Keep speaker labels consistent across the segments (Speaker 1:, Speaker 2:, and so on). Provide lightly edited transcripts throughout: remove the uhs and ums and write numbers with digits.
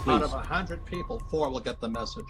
Speaker 1: Out of 100 people, 4 will get the message.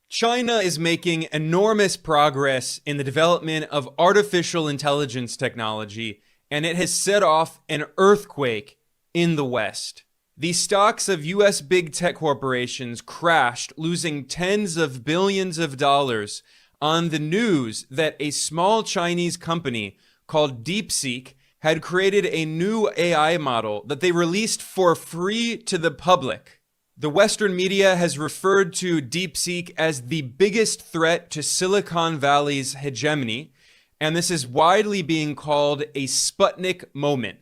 Speaker 2: China is making enormous progress in the development of artificial intelligence technology, and it has set off an earthquake in the West. The stocks of US big tech corporations crashed, losing tens of billions of dollars on the news that a small Chinese company called DeepSeek had created a new AI model that they released for free to the public. The Western media has referred to DeepSeek as the biggest threat to Silicon Valley's hegemony, and this is widely being called a Sputnik moment.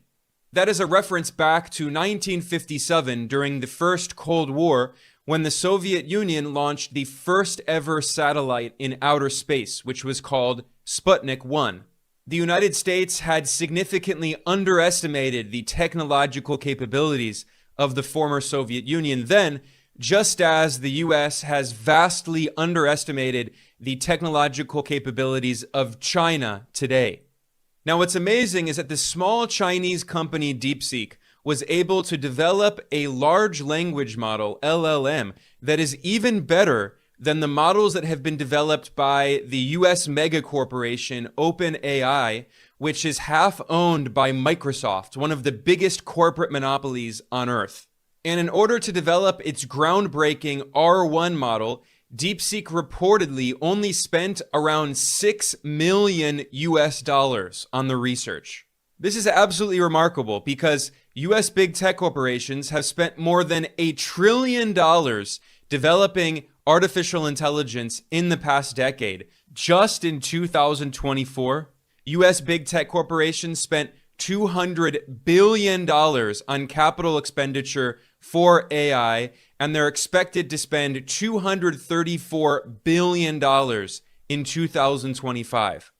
Speaker 2: That is a reference back to 1957 during the First Cold War, when the Soviet Union launched the first ever satellite in outer space, which was called Sputnik 1. The United States had significantly underestimated the technological capabilities of the former Soviet Union then, just as the US has vastly underestimated the technological capabilities of China today. Now, what's amazing is that the small Chinese company DeepSeek was able to develop a large language model, LLM, that is even better than the models that have been developed by the US mega corporation OpenAI, which is half owned by Microsoft, one of the biggest corporate monopolies on Earth. And in order to develop its groundbreaking R1 model, DeepSeek reportedly only spent around $6 million on the research. This is absolutely remarkable because US big tech corporations have spent more than $1 trillion developing artificial intelligence in the past decade. Just in 2024, US big tech corporations spent $200 billion on capital expenditure for AI, and they're expected to spend $234 billion in 2025.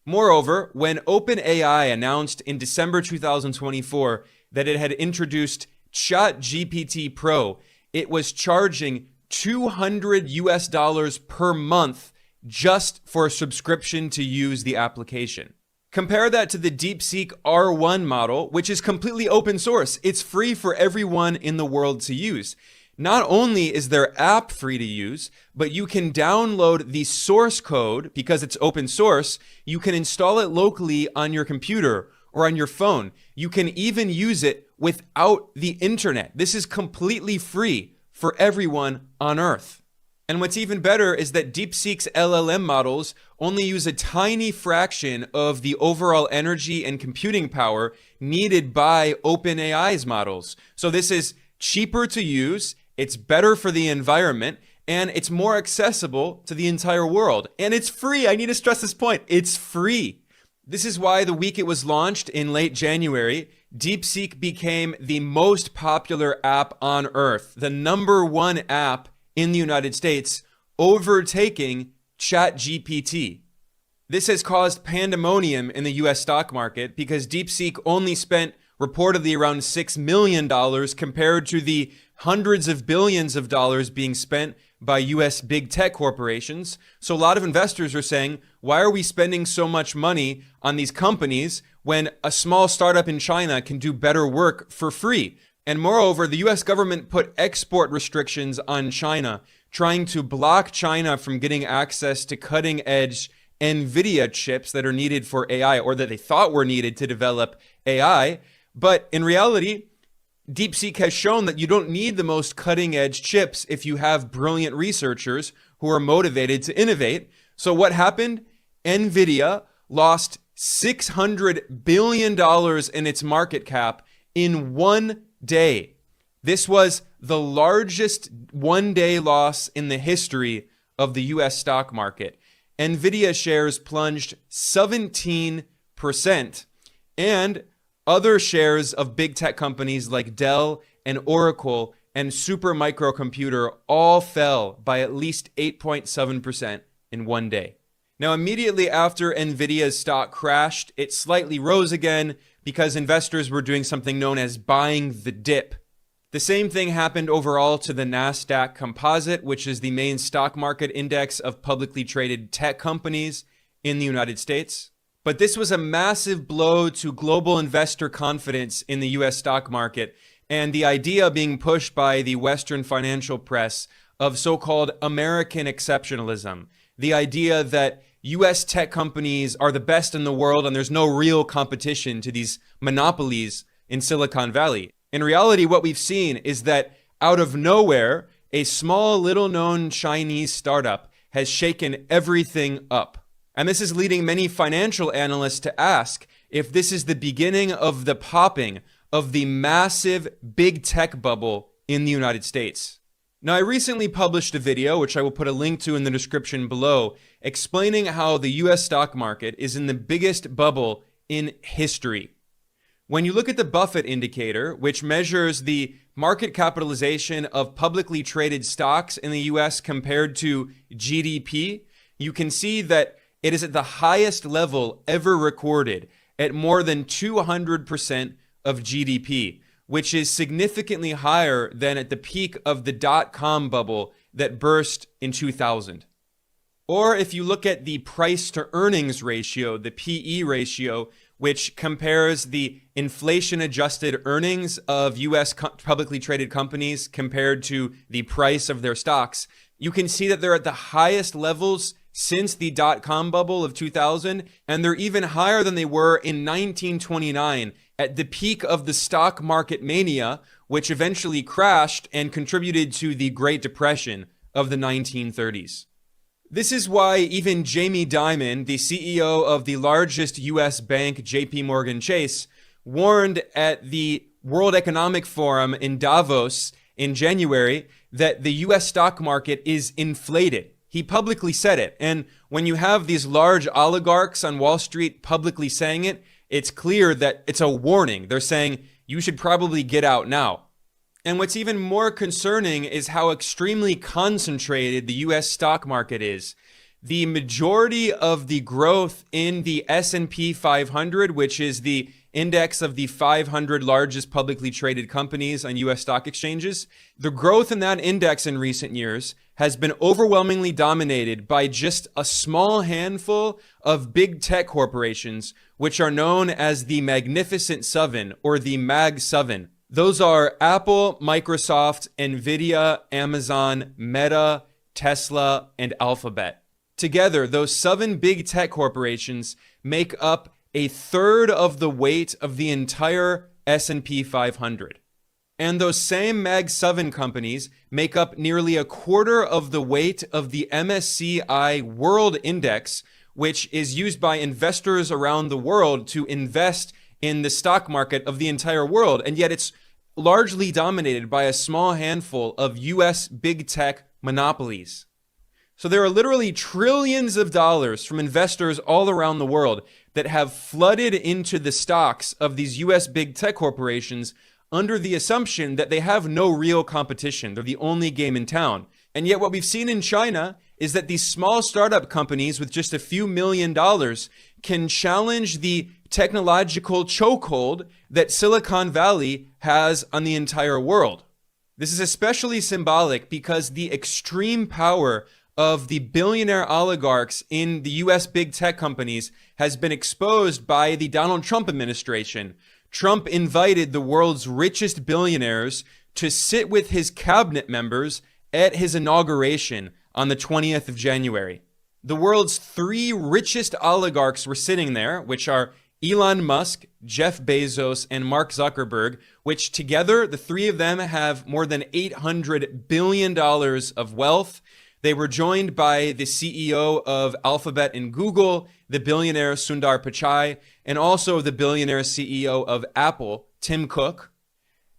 Speaker 2: Moreover, when OpenAI announced in December 2024 that it had introduced ChatGPT Pro, it was charging $200 per month just for a subscription to use the application. Compare that to the DeepSeek R1 model, which is completely open source. It's free for everyone in the world to use. Not only is their app free to use, but you can download the source code because it's open source. You can install it locally on your computer or on your phone. You can even use it without the internet. This is completely free for everyone on Earth. And what's even better is that DeepSeek's LLM models only use a tiny fraction of the overall energy and computing power needed by OpenAI's models. So this is cheaper to use, it's better for the environment, and it's more accessible to the entire world. And it's free. I need to stress this point. It's free. This is why the week it was launched in late January, DeepSeek became the most popular app on Earth, the #1 app in the United States, overtaking ChatGPT. This has caused pandemonium in the US stock market because DeepSeek only spent reportedly around $6 million compared to the hundreds of billions of dollars being spent by US big tech corporations. So a lot of investors are saying, why are we spending so much money on these companies when a small startup in China can do better work for free? And moreover, the US government put export restrictions on China, trying to block China from getting access to cutting-edge NVIDIA chips that are needed for AI, or that they thought were needed to develop AI. But in reality, DeepSeek has shown that you don't need the most cutting-edge chips if you have brilliant researchers who are motivated to innovate. So what happened? NVIDIA lost $600 billion in its market cap in one day. This was the largest one-day loss in the history of the US stock market. NVIDIA shares plunged 17%, and other shares of big tech companies like Dell and Oracle and Supermicro Computer all fell by at least 8.7% in one day. Now, immediately after NVIDIA's stock crashed, it slightly rose again because investors were doing something known as buying the dip. The same thing happened overall to the NASDAQ Composite, which is the main stock market index of publicly traded tech companies in the United States. But this was a massive blow to global investor confidence in the US stock market and the idea being pushed by the Western financial press of so-called American exceptionalism. The idea that US tech companies are the best in the world and there's no real competition to these monopolies in Silicon Valley. In reality, what we've seen is that out of nowhere, a small, little-known Chinese startup has shaken everything up. And this is leading many financial analysts to ask if this is the beginning of the popping of the massive big tech bubble in the United States. Now, I recently published a video, which I will put a link to in the description below, explaining how the US stock market is in the biggest bubble in history. When you look at the Buffett indicator, which measures the market capitalization of publicly traded stocks in the US compared to GDP, you can see that it is at the highest level ever recorded at more than 200% of GDP, which is significantly higher than at the peak of the dot-com bubble that burst in 2000. Or if you look at the price to earnings ratio, the PE ratio, which compares the inflation-adjusted earnings of US publicly traded companies compared to the price of their stocks, you can see that they're at the highest levels since the dot-com bubble of 2000, and they're even higher than they were in 1929 at the peak of the stock market mania, which eventually crashed and contributed to the Great Depression of the 1930s. This is why even Jamie Dimon, the CEO of the largest US bank, JP Morgan Chase, warned at the World Economic Forum in Davos in January that the US stock market is inflated. He publicly said it. And when you have these large oligarchs on Wall Street publicly saying it, it's clear that it's a warning. They're saying, you should probably get out now. And what's even more concerning is how extremely concentrated the US stock market is. The majority of the growth in the S&P 500, which is the index of the 500 largest publicly traded companies on US stock exchanges, the growth in that index in recent years has been overwhelmingly dominated by just a small handful of big tech corporations, which are known as the Magnificent Seven or the Mag 7. Those are Apple, Microsoft, Nvidia, Amazon, Meta, Tesla, and Alphabet. Together, those 7 big tech corporations make up a third of the weight of the entire S&P 500. And those same Mag 7 companies make up nearly a quarter of the weight of the MSCI World Index, which is used by investors around the world to invest in the stock market of the entire world. And yet it's largely dominated by a small handful of US big tech monopolies. So there are literally trillions of dollars from investors all around the world that have flooded into the stocks of these US big tech corporations under the assumption that they have no real competition. They're the only game in town. And yet what we've seen in China is that these small startup companies with just a few $1 million can challenge the technological chokehold that Silicon Valley has on the entire world. This is especially symbolic because the extreme power of the billionaire oligarchs in the US big tech companies has been exposed by the Donald Trump administration. Trump invited the world's richest billionaires to sit with his cabinet members at his inauguration on the 20th of January. The world's 3 richest oligarchs were sitting there, which are Elon Musk, Jeff Bezos, and Mark Zuckerberg, which together, the 3 of them have more than $800 billion of wealth. They were joined by the CEO of Alphabet and Google, the billionaire Sundar Pichai, and also the billionaire CEO of Apple, Tim Cook.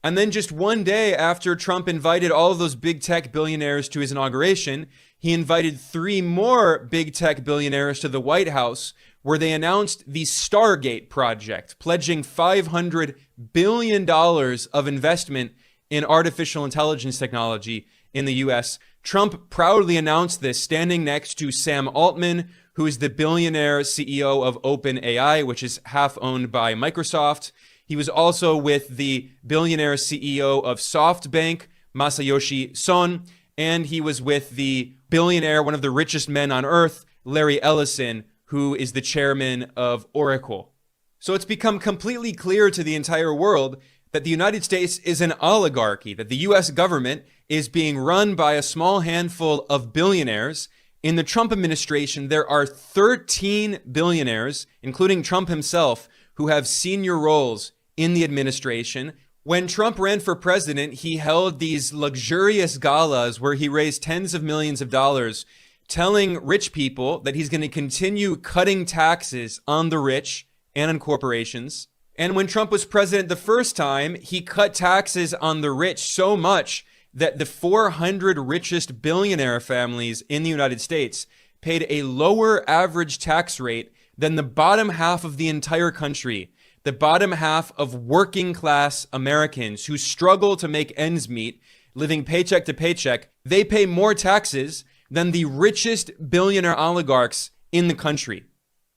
Speaker 2: And then just one day after Trump invited all of those big tech billionaires to his inauguration, he invited 3 more big tech billionaires to the White House, where they announced the Stargate project, pledging $500 billion of investment in artificial intelligence technology in the US. Trump proudly announced this standing next to Sam Altman, who is the billionaire CEO of OpenAI, which is half owned by Microsoft. He was also with the billionaire CEO of SoftBank, Masayoshi Son, and he was with the billionaire, one of the richest men on earth, Larry Ellison, who is the chairman of Oracle. So it's become completely clear to the entire world that the United States is an oligarchy, that the US government is being run by a small handful of billionaires. In the Trump administration, there are 13 billionaires, including Trump himself, who have senior roles in the administration. When Trump ran for president, he held these luxurious galas where he raised tens of millions of dollars, telling rich people that he's going to continue cutting taxes on the rich and on corporations. And when Trump was president the first time, he cut taxes on the rich so much that the 400 richest billionaire families in the United States paid a lower average tax rate than the bottom half of the entire country, the bottom half of working class Americans who struggle to make ends meet, living paycheck to paycheck. They pay more taxes than the richest billionaire oligarchs in the country.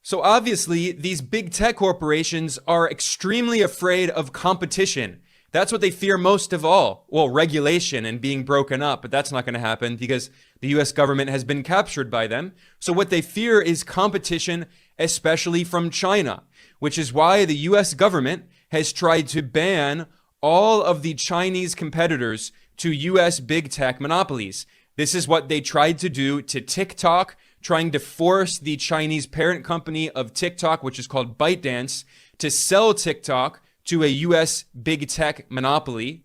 Speaker 2: So obviously, these big tech corporations are extremely afraid of competition. That's what they fear most of all. Well, regulation and being broken up, but that's not going to happen because the US government has been captured by them. So what they fear is competition, especially from China, which is why the US government has tried to ban all of the Chinese competitors to US big tech monopolies. This is what they tried to do to TikTok, trying to force the Chinese parent company of TikTok, which is called ByteDance, to sell TikTok to a US big tech monopoly.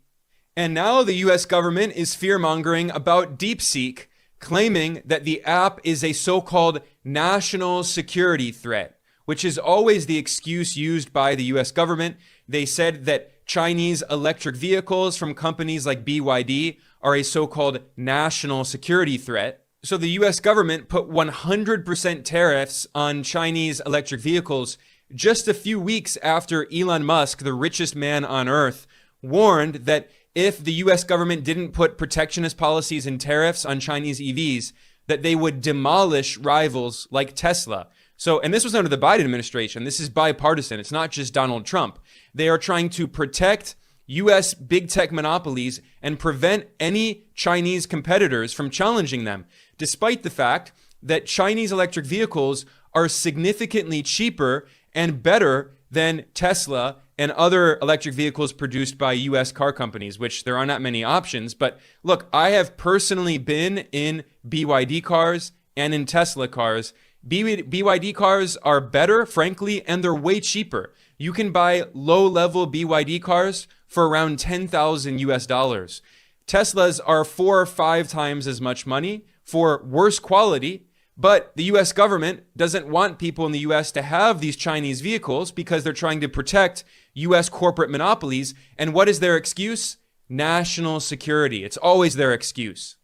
Speaker 2: And now the US government is fear-mongering about DeepSeek, claiming that the app is a so-called national security threat, which is always the excuse used by the US government. They said that Chinese electric vehicles from companies like BYD are a so-called national security threat. So the US government put 100% tariffs on Chinese electric vehicles just a few weeks after Elon Musk, the richest man on earth, warned that if the US government didn't put protectionist policies and tariffs on Chinese EVs, that they would demolish rivals like Tesla. So, and this was under the Biden administration. This is bipartisan. It's not just Donald Trump. They are trying to protect US big tech monopolies and prevent any Chinese competitors from challenging them, despite the fact that Chinese electric vehicles are significantly cheaper and better than Tesla and other electric vehicles produced by US car companies, which there are not many options. But look, I have personally been in BYD cars and in Tesla cars. BYD cars are better, frankly, and they're way cheaper. You can buy low-level BYD cars for around $10,000 US dollars. Teslas are 4 or 5 times as much money for worse quality, but the US government doesn't want people in the US to have these Chinese vehicles because they're trying to protect US corporate monopolies. And what is their excuse? National security. It's always their excuse.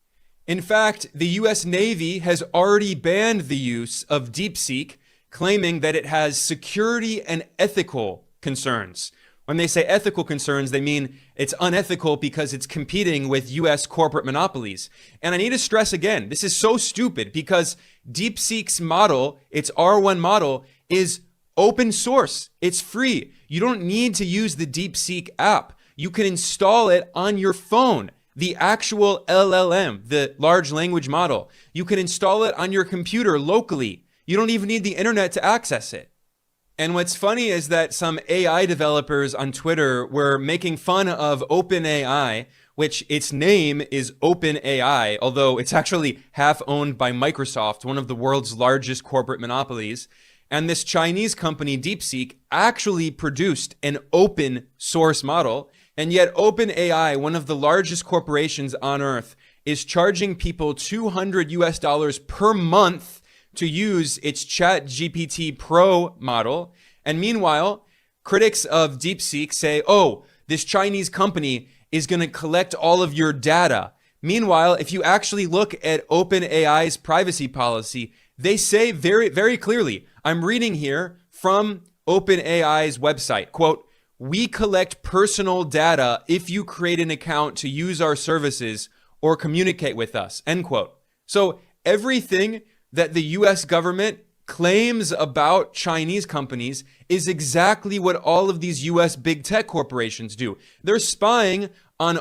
Speaker 2: In fact, the US Navy has already banned the use of DeepSeek, claiming that it has security and ethical concerns. When they say ethical concerns, they mean it's unethical because it's competing with US corporate monopolies. And I need to stress again, this is so stupid because DeepSeek's model, its R1 model, is open source. It's free. You don't need to use the DeepSeek app. You can install it on your phone. The actual LLM, the large language model. You can install it on your computer locally. You don't even need the internet to access it. And what's funny is that some AI developers on Twitter were making fun of OpenAI, which its name is OpenAI, although it's actually half owned by Microsoft, one of the world's largest corporate monopolies. And this Chinese company, DeepSeek, actually produced an open source model. And yet OpenAI, one of the largest corporations on earth, is charging people $200 US per month to use its ChatGPT Pro model. And meanwhile, critics of DeepSeek say, oh, this Chinese company is going to collect all of your data. Meanwhile, if you actually look at OpenAI's privacy policy, they say very, very clearly, I'm reading here from OpenAI's website, quote, "We collect personal data if you create an account to use our services or communicate with us," end quote. So everything that the US government claims about Chinese companies is exactly what all of these US big tech corporations do. They're spying on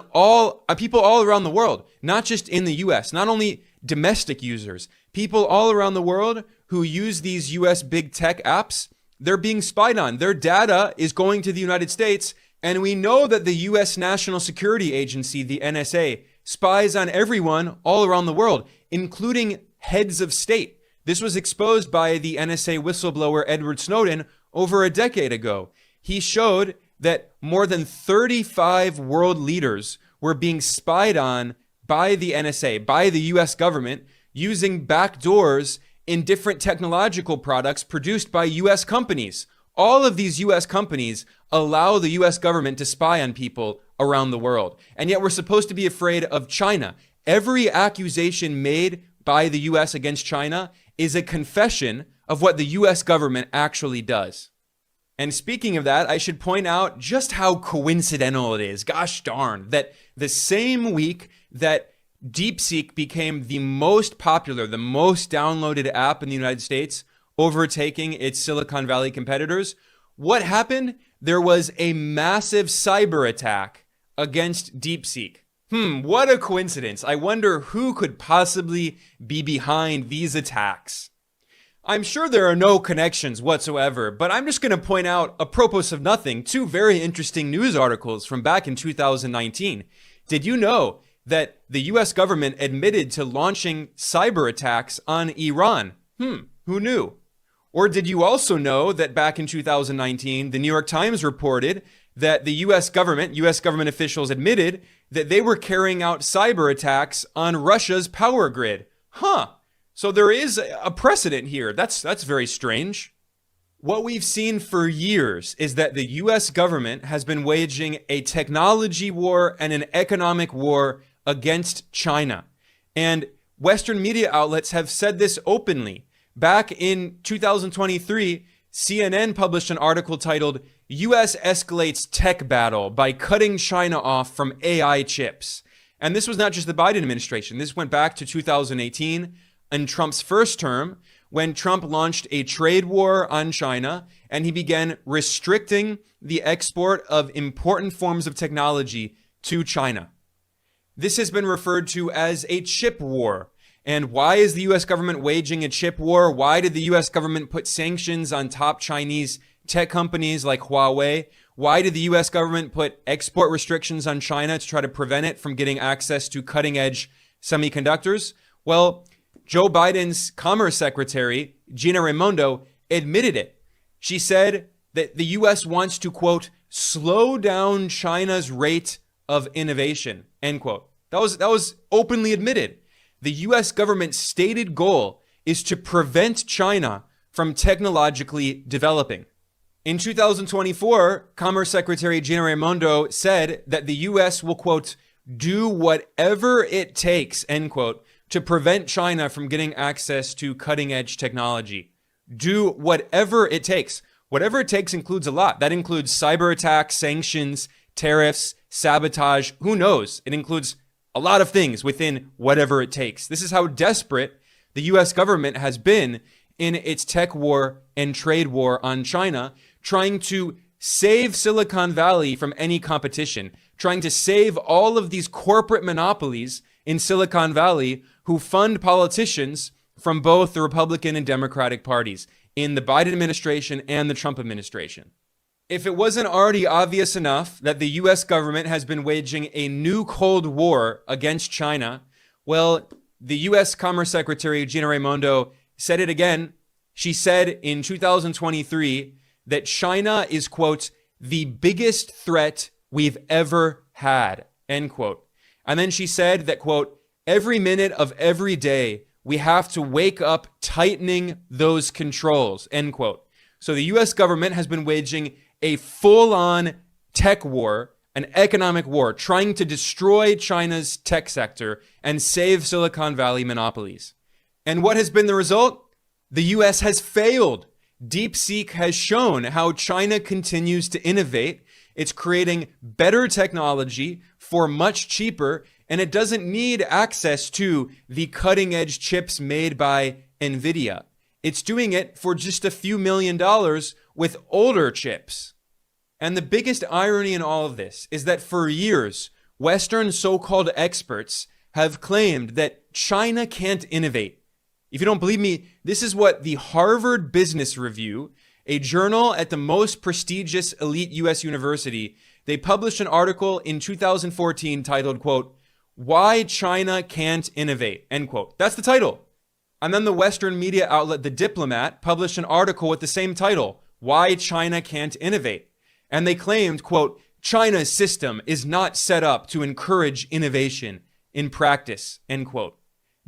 Speaker 2: people all around the world, not just in the US, not only domestic users, people all around the world who use these US big tech apps, they're being spied on. Their data is going to the United States, and we know that the US National Security Agency, the NSA, spies on everyone all around the world, including heads of state. This was exposed by the NSA whistleblower Edward Snowden over a decade ago. He showed that more than 35 world leaders were being spied on by the NSA, by the US government, using backdoors in different technological products produced by US companies. All of these US companies allow the US government to spy on people around the world. And yet we're supposed to be afraid of China. Every accusation made by the US against China is a confession of what the US government actually does. And speaking of that, I should point out just how coincidental it is, gosh darn, that the same week that DeepSeek became the most popular, the most downloaded app in the United States, overtaking its Silicon Valley competitors, what happened? There was a massive cyber attack against DeepSeek. What a coincidence. I wonder who could possibly be behind these attacks. I'm sure there are no connections whatsoever, but I'm just going to point out, apropos of nothing, two very interesting news articles from back in 2019. Did you know that the US government admitted to launching cyber attacks on Iran? Who knew? Or did you also know that back in 2019, the New York Times reported that the US government officials admitted that they were carrying out cyber attacks on Russia's power grid? So there is a precedent here. That's very strange. What we've seen for years is that the US government has been waging a technology war and an economic war against China. And Western media outlets have said this openly. Back in 2023, CNN published an article titled, US Escalates Tech Battle by Cutting China Off from AI Chips. And this was not just the Biden administration. This went back to 2018 in Trump's first term, when Trump launched a trade war on China and he began restricting the export of important forms of technology to China. This has been referred to as a chip war. And why is the US government waging a chip war? Why did the US government put sanctions on top Chinese tech companies like Huawei? Why did the US government put export restrictions on China to try to prevent it from getting access to cutting-edge semiconductors? Well, Joe Biden's Commerce Secretary, Gina Raimondo, admitted it. She said that the US wants to, quote, slow down China's rate of innovation, end quote. That was openly admitted. The US government's stated goal is to prevent China from technologically developing. In 2024, Commerce Secretary Gina Raimondo said that the US will, quote, do whatever it takes, end quote, to prevent China from getting access to cutting-edge technology. Do whatever it takes. Whatever it takes includes a lot. That includes cyber attacks, sanctions, tariffs, sabotage. Who knows? It includes a lot of things within whatever it takes. This is how desperate the US government has been in its tech war and trade war on China, trying to save Silicon Valley from any competition, trying to save all of these corporate monopolies in Silicon Valley who fund politicians from both the Republican and Democratic parties in the Biden administration and the Trump administration. If it wasn't already obvious enough that the US government has been waging a new Cold War against China, well, the US Commerce Secretary Gina Raimondo said it again. She said in 2023 that China is, quote, the biggest threat we've ever had, end quote. And then she said that, quote, every minute of every day, we have to wake up tightening those controls, end quote. So the US government has been waging a full-on tech war, an economic war, trying to destroy China's tech sector and save Silicon Valley monopolies. And what has been the result? The US has failed. DeepSeek has shown how China continues to innovate. It's creating better technology for much cheaper, and it doesn't need access to the cutting-edge chips made by NVIDIA. It's doing it for just a few $1 million with older chips. And the biggest irony in all of this is that for years, Western so-called experts have claimed that China can't innovate. If you don't believe me, this is what the Harvard Business Review, a journal at the most prestigious elite US university, they published an article in 2014 titled, quote, "Why China Can't Innovate," end quote. That's the title. And then the Western media outlet The Diplomat published an article with the same title, "Why China Can't Innovate." And they claimed, quote, "China's system is not set up to encourage innovation in practice," end quote.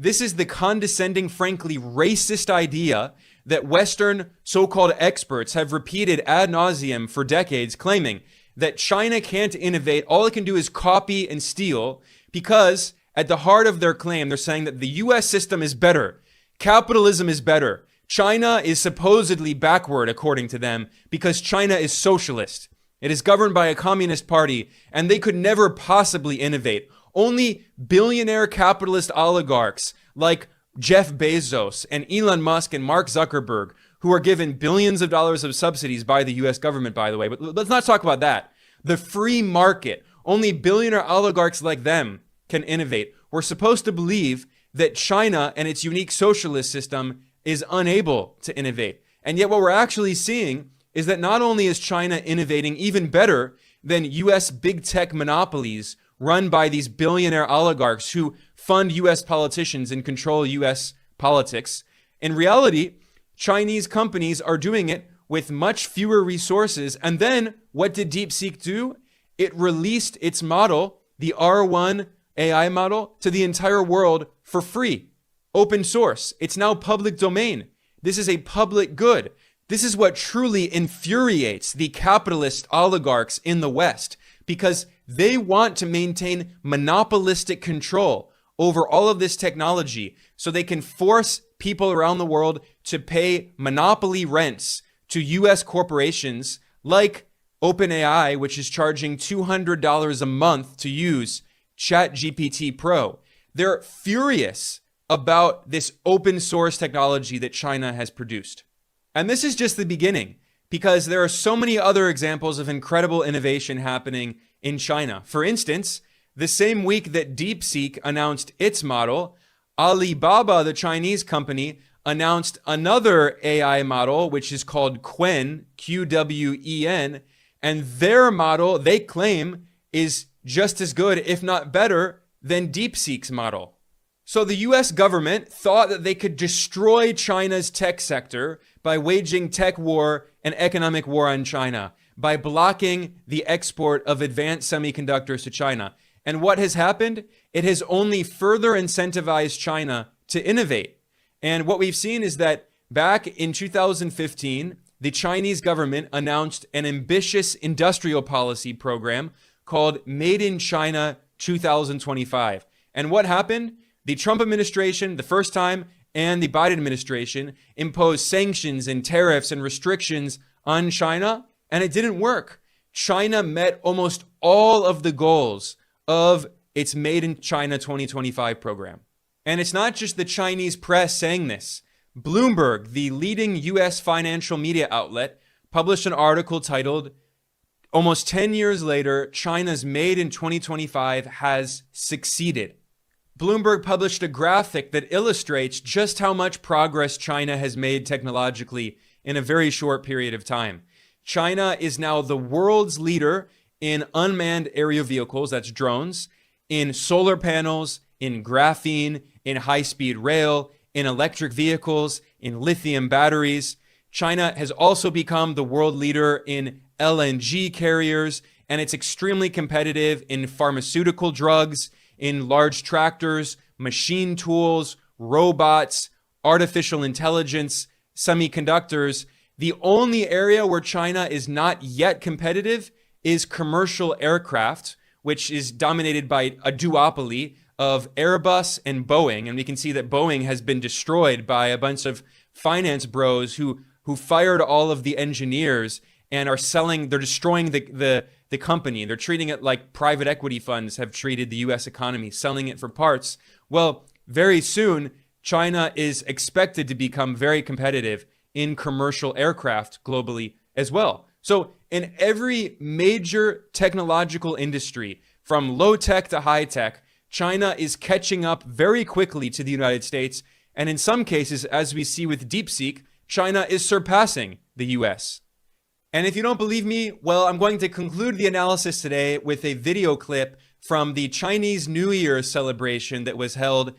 Speaker 2: This is the condescending, frankly racist idea that Western so-called experts have repeated ad nauseum for decades, claiming that China can't innovate. All it can do is copy and steal, because at the heart of their claim, they're saying that the US system is better. Capitalism is better. China is supposedly backward, according to them, because China is socialist. It is governed by a communist party, and they could never possibly innovate. Only billionaire capitalist oligarchs like Jeff Bezos and Elon Musk and Mark Zuckerberg, who are given billions of dollars of subsidies by the US government, by the way, but let's not talk about that. The free market, only billionaire oligarchs like them can innovate. We're supposed to believe that China and its unique socialist system is unable to innovate. And yet what we're actually seeing is that not only is China innovating even better than US big tech monopolies run by these billionaire oligarchs who fund US politicians and control US politics, in reality, Chinese companies are doing it with much fewer resources. And then what did DeepSeek do? It released its model, the R1 AI model, to the entire world for free. Open source. It's now public domain. This is a public good. This is what truly infuriates the capitalist oligarchs in the West, because they want to maintain monopolistic control over all of this technology so they can force people around the world to pay monopoly rents to US corporations like OpenAI, which is charging $200 a month to use ChatGPT Pro. They're furious about this open source technology that China has produced. And this is just the beginning, because there are so many other examples of incredible innovation happening in China. For instance, the same week that DeepSeek announced its model, Alibaba, the Chinese company, announced another AI model, which is called Qwen, Qwen, and their model, they claim, is just as good, if not better, than DeepSeek's model. So the US government thought that they could destroy China's tech sector by waging tech war and economic war on China, by blocking the export of advanced semiconductors to China. And what has happened? It has only further incentivized China to innovate. And what we've seen is that back in 2015, the Chinese government announced an ambitious industrial policy program called Made in China 2025. And what happened? The Trump administration, the first time, and the Biden administration imposed sanctions and tariffs and restrictions on China, and it didn't work. China met almost all of the goals of its Made in China 2025 program. And it's not just the Chinese press saying this. Bloomberg, the leading US financial media outlet, published an article titled, "Almost 10 years later, China's Made in 2025 has succeeded." Bloomberg published a graphic that illustrates just how much progress China has made technologically in a very short period of time. China is now the world's leader in unmanned aerial vehicles, that's drones, in solar panels, in graphene, in high-speed rail, in electric vehicles, in lithium batteries. China has also become the world leader in LNG carriers, and it's extremely competitive in pharmaceutical drugs, in large tractors, machine tools, robots, artificial intelligence, semiconductors. The only area where China is not yet competitive is commercial aircraft, which is dominated by a duopoly of Airbus and Boeing. And we can see that Boeing has been destroyed by a bunch of finance bros who fired all of the engineers and are selling, they're destroying the company. They're treating it like private equity funds have treated the US economy, selling it for parts. Well, very soon, China is expected to become very competitive in commercial aircraft globally as well. So in every major technological industry, from low tech to high tech, China is catching up very quickly to the United States. And in some cases, as we see with DeepSeek, China is surpassing the US. And if you don't believe me, well, I'm going to conclude the analysis today with a video clip from the Chinese New Year celebration that was held.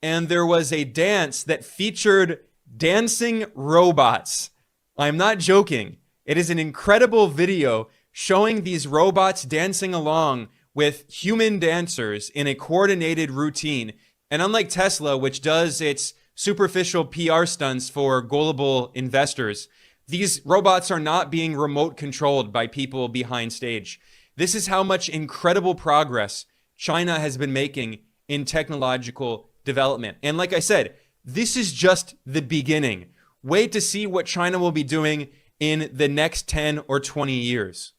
Speaker 2: And there was a dance that featured dancing robots. I'm not joking. It is an incredible video showing these robots dancing along with human dancers in a coordinated routine. And unlike Tesla, which does its superficial PR stunts for gullible investors, these robots are not being remote controlled by people behind stage. This is how much incredible progress China has been making in technological development. And like I said, this is just the beginning. Wait to see what China will be doing in the next 10 or 20 years.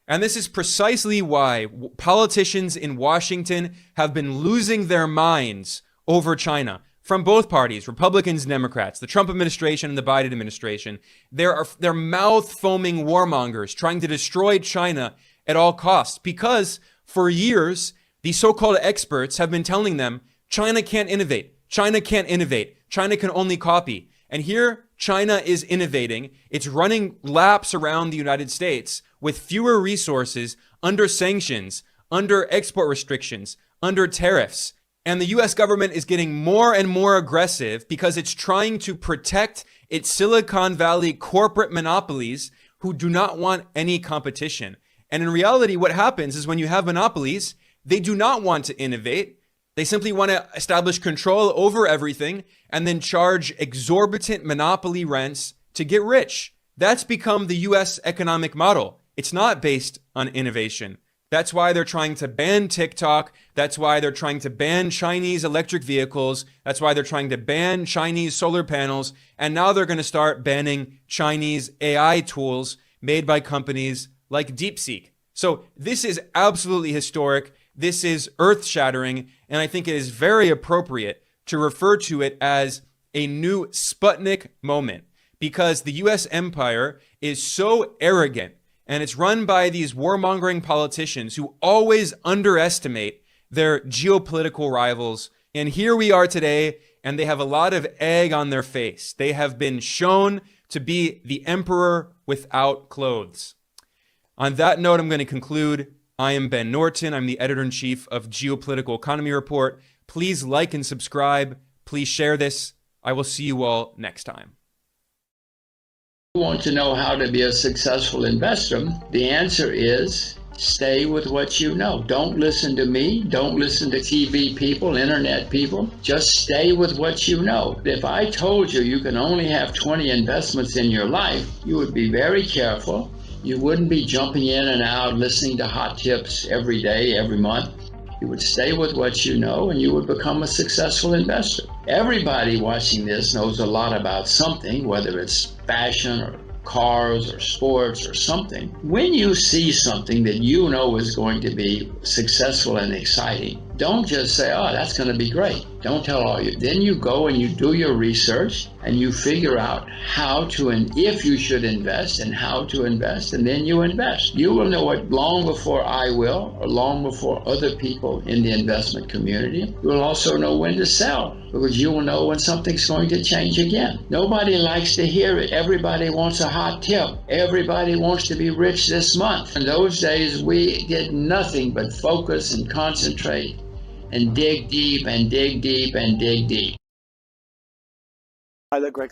Speaker 2: And this is precisely why politicians in Washington have been losing their minds over China from both parties, Republicans and Democrats, the Trump administration and the Biden administration. They're mouth-foaming warmongers trying to destroy China at all costs because for years, these so-called experts have been telling them China can't innovate. China can't innovate. China can only copy. And here, China is innovating. It's running laps around the United States with fewer resources, under sanctions, under export restrictions, under tariffs. And the US government is getting more and more aggressive because it's trying to protect its Silicon Valley corporate monopolies who do not want any competition. And in reality, what happens is when you have monopolies, they do not want to innovate. They simply want to establish control over everything and then charge exorbitant monopoly rents to get rich. That's become the US economic model. It's not based on innovation. That's why they're trying to ban TikTok. That's why they're trying to ban Chinese electric vehicles. That's why they're trying to ban Chinese solar panels. And now they're going to start banning Chinese AI tools made by companies like DeepSeek. So this is absolutely historic. This is earth-shattering, and I think it is very appropriate to refer to it as a new Sputnik moment because the US empire is so arrogant and it's run by these warmongering politicians who always underestimate their geopolitical rivals. And here we are today, and they have a lot of egg on their face. They have been shown to be the emperor without clothes. On that note, I'm going to conclude. I am Ben Norton. I'm the editor-in-chief of Geopolitical Economy Report. Please like and subscribe. Please share this. I will see you all next time.
Speaker 3: You want to know how to be a successful investor? The answer is stay with what you know. Don't listen to me. Don't listen to TV people, internet people. Just stay with what you know. If I told you you can only have 20 investments in your life, you would be very careful. You wouldn't be jumping in and out, listening to hot tips every day, every month. You would stay with what you know and you would become a successful investor. Everybody watching this knows a lot about something, whether it's fashion or cars or sports or something. When you see something that you know is going to be successful and exciting, don't just say, oh, that's going to be great. Don't tell all you. Then you go and you do your research and you figure out how to and if you should invest and how to invest, and then you invest. You will know it long before I will, or long before other people in the investment community. You will also know when to sell, because you will know when something's going to change again. Nobody likes to hear it. Everybody wants a hot tip. Everybody wants to be rich this month. In those days, we did nothing but focus and concentrate and dig deep and dig deep and dig deep.
Speaker 4: Hi there, Greg.